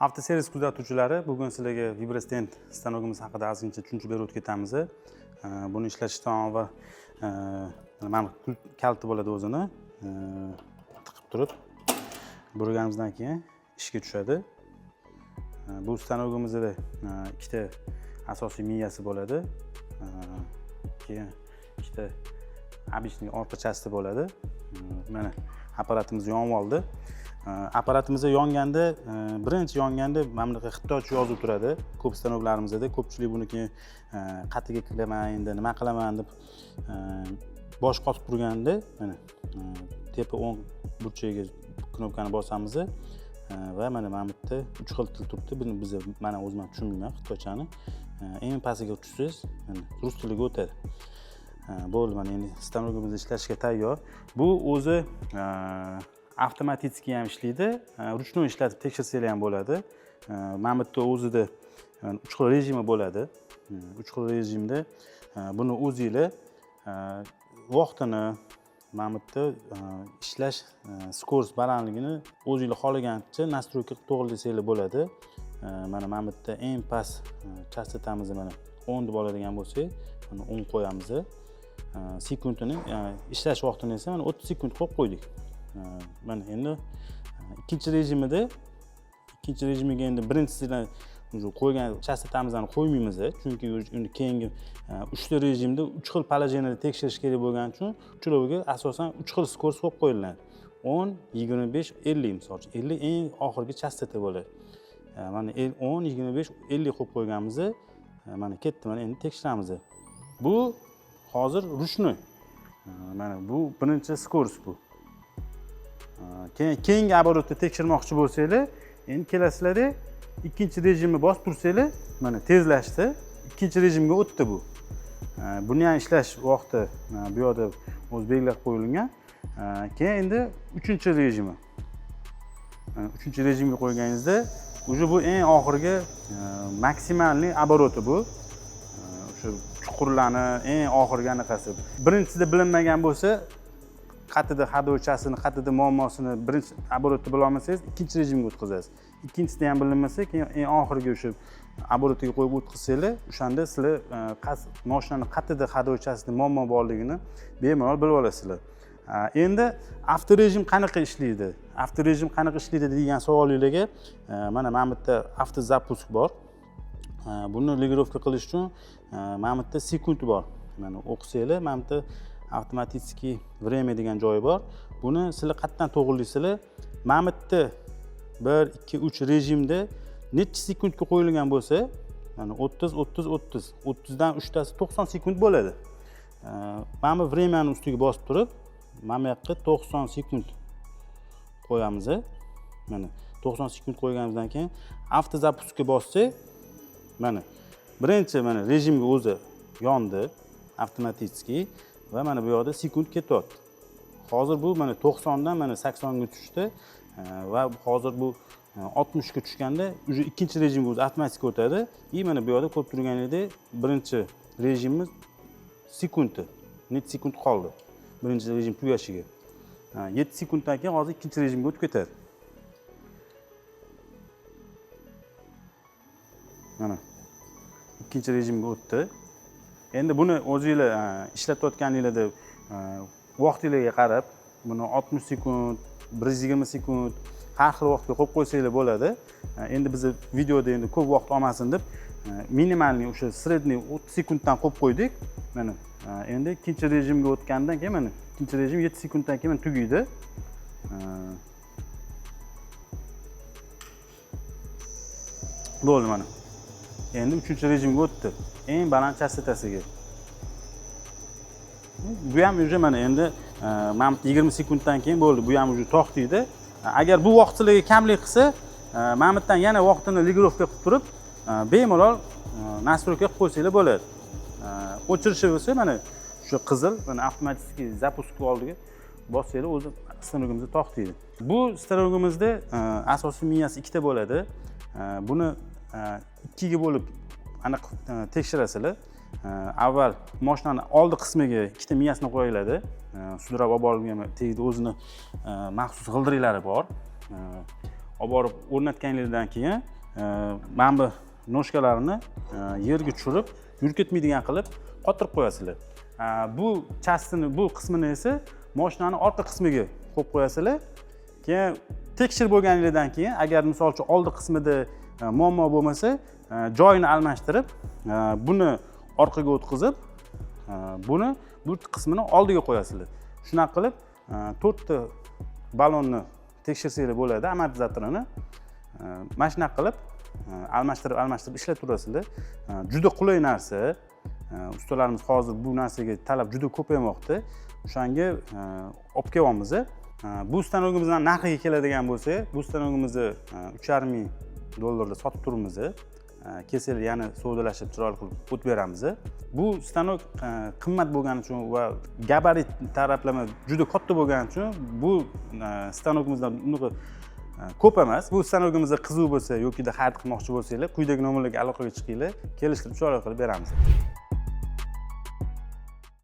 Avtoservis kuzatuvchilari, bugun sizlarga Vibrostent stanogimiz haqida ozgincha tushuncha berib o'tib ketamiz. Buni ishlashdan avval mana kaliti bo'ladi o'zini. Tiqib turib, burganimizdan keyin ishga tushadi. Bu stanogimizda ikkita asosiy miyasi bo'ladi. Keyin ikkita обычный orqa chasti bo'ladi. Mana apparatimiz yonib oldi. Apparatimiz yonganda, birinchi yonganda mana bunaqa xitoycha yozib turadi. Ko'p stanoklarimizda ko'pchilik buni keyin qatiga qilaman, endi nima qilaman deb bosh qotib turganda, mana tepa o'ng burchagiga knopkani bosamiz va mana bu yerda 3 xil til turibdi. Buni biz mana o'zim ham tushunmayman xitoychani. Eng pastiga tushsangiz, mana rus tiliga o'tadi. Bo'ldi, mana endi stanogimiz ishlashga tayyor. Bu o'zi avtomatik ham ishlaydi, ruchnoy ishlatib tekshirsanglar ham bo'ladi. Mana bu yerda o'zida 3 xil rejimi bo'ladi. 3 xil rejimda buni o'zingizlar vaqtini, mana bu yerda ishlash skorost balandligini o'zingizlar xohlagancha настройка qilib to'g'rilasanglar bo'ladi. Mana bu yerda eng past chastotamizni mana 10 deb oladigan bo'lsak, mana 10 qo'yamiz. Sekundini ishlash vaqtini esa mana 30 sekund qo'yib qo'ydik. Mana endi ikkinchi rejimiga endi birinchisidan qo'ygan chastotamizni qo'ymaymiz, chunki uni keyingi 3 ta rejimda 3 xil положениеda tekshirish kerak bo'lgani uchun uchaloviga asosan 3 xil skorost qo'yib qo'yiladi. 10, 25, 50 misol uchun 50 eng oxirgi chastota bo'ladi. Mana 10, 25, 50 qo'yib qo'yganmiz. Mana ketdi, mana endi tekshiramiz. Bu hozir ruchnoy. Mana bu birinchi skorost bu. Keyingi оборотda tekshirmoqchi bo'lsanglar, endi kelasizlarda ikkinchi rejimni bosib tursanglar, mana tezlashdi. Ikkinchi rejimga o'tdi bu. Buni ham ishlash vaqti bu yerda o'z belgilab qo'yilgan. Keyin endi 3-rejimi. 3-rejimga qo'yganingizda, уже bu eng oxirgi maksimalniy обороты bu. O'sha chuqurlarni eng oxirgi anaqasi. Birinchisida bilinmagan bo'lsa, qatida haydovchasini, qatida muammosini birinchi оборотda bila olmasangiz, ikkinchi rejimga o'tkazasiz. Ikkinchisida ham bilinmasa, keyin eng oxirgi o'sha оборотga qo'yib o'tkazsanglar, o'shanda sizlar mashinani qatida haydovchasida muammo borligini bemalol bilib olasizlar. Endi avtorejim qanaqa ishlaydi? Avtorejim qanaqa ishlaydi degan savolingizga mana bu yerda avtozapusk bor. Buni legirovka qilish uchun mana bu yerda sekund bor. Mana o'qisanglar, mana bu yerda avtomatik время degan joyi bor. Buni sizlar qayerdan to'g'rilaysizlar? Mana bu yerda 1, 2, 3 rejimda necha sekundga qo'yilgan bo'lsa, mana 30, 30, 30. 30 dan 3 tasi 90 sekund bo'ladi. Mana bu времяni ustiga bosib turib, mana bu yoqqa 90 sekund qo'yamiz. Mana 90 sekund qo'yganimizdan keyin avtozapuskga bossak, mana birinchi mana rejimga o'zi yondi, avtomatik va mana bu yerda sekund ketyapti. Hozir bu mana 90 dan mana 80 ga tushdi va hozir bu 60 ga tushganda уже ikkinchi rejimga o'zi avtomatik o'tadi. Mana bu yerda ko'rib turganingizdek, birinchi rejimimiz sekundi. Necha sekund qoldi birinchi rejim tugashiga. 7 sekunddan keyin hozir ikkinchi rejimga o'tib ketadi. Mana ikkinchi rejimga o'tdi. Endi buni o'zingizlar ishlatayotganingizda vaqtingizga qarab, buni 60 sekund, 120 sekund har xil vaqtga qo'yib qo'ysanglar bo'ladi. Endi biz videoda endi ko'p vaqt olmasin deb minimalniy o'sha sredniy 30 sekunddan qo'yib qo'ydik. Mana endi ikkinchi rejimga o'tgandan keyin mana ikkinchi rejim 7 sekunddan keyin tugaydi. Bo'ldi mana. Endi 3-rejimga o'tdi. Eng baland chastotasiga. Bu ham уже mana endi mana 20 sekunddan keyin bo'ldi. Bu ham уже to'xtaydi. Agar bu vaqt sizlarga kamlik qilsa, mana bundan yana vaqtini legirovka qilib turib, bemalol настройка qilib qo'ysanglar bo'ladi. O'chirishi bo'lsa mana shu qizil, mana avtomatik zapusk oldiga bossanglar o'zi stanogimiz to'xtaydi. Bu stanogimizda asosiy miyasi ikkita bo'ladi. Buni ikkiga bo'lib aniq tekshirasizlar. Avval mashinani oldi qismiga ikkita miyasini qo'yiladi. Sudrab olib borilgan tegdi o'zini maxsus g'ildiraklari bor. olib borib o'rnatganingizdan keyin mana bu noshkalarini yerga tushirib yurib ketmaydigan qilib qotirib qo'yasizlar. Bu chastini, bu qismini esa mashinani orqa qismiga qo'yib qo'yasizlar. Keyin tekshirib bo'lganingizdan keyin agar misol uchun oldi qismida muammo bo'lmasa, joyini almashtirib, buni orqaga o'tkazib, buni bu qismini oldiga qo'yasizlar. Shunaqa qilib 4 ta balonni tekshirsanglar bo'ladi, amortizatorini. Mana shunaqa qilib almashtirib ishlab turasizlar. Juda qulay narsa. Ustalarimiz hozir bu narsaga talab juda ko'paymoqda. O'shanga olib kelyapmiz. Bu stanogimizdan narxiga keladigan bo'lsa, bu stanogimizni $3,5 sotib turibmiz. Kelsanglar yana savdolashib chiroyli qilib o'tib beramiz. Bu stanok qimmat bo'lgani uchun va gabarit taraflama juda katta bo'lgani uchun bu stanogimizdan unaqa ko'p emas. Bu stanogimizda qiziq bo'lsa yoki xarid qilmoqchi bo'lsanglar, quyidagi nomerlarga aloqaga chiqinglar, kelishtirib chiroyli qilib beramiz.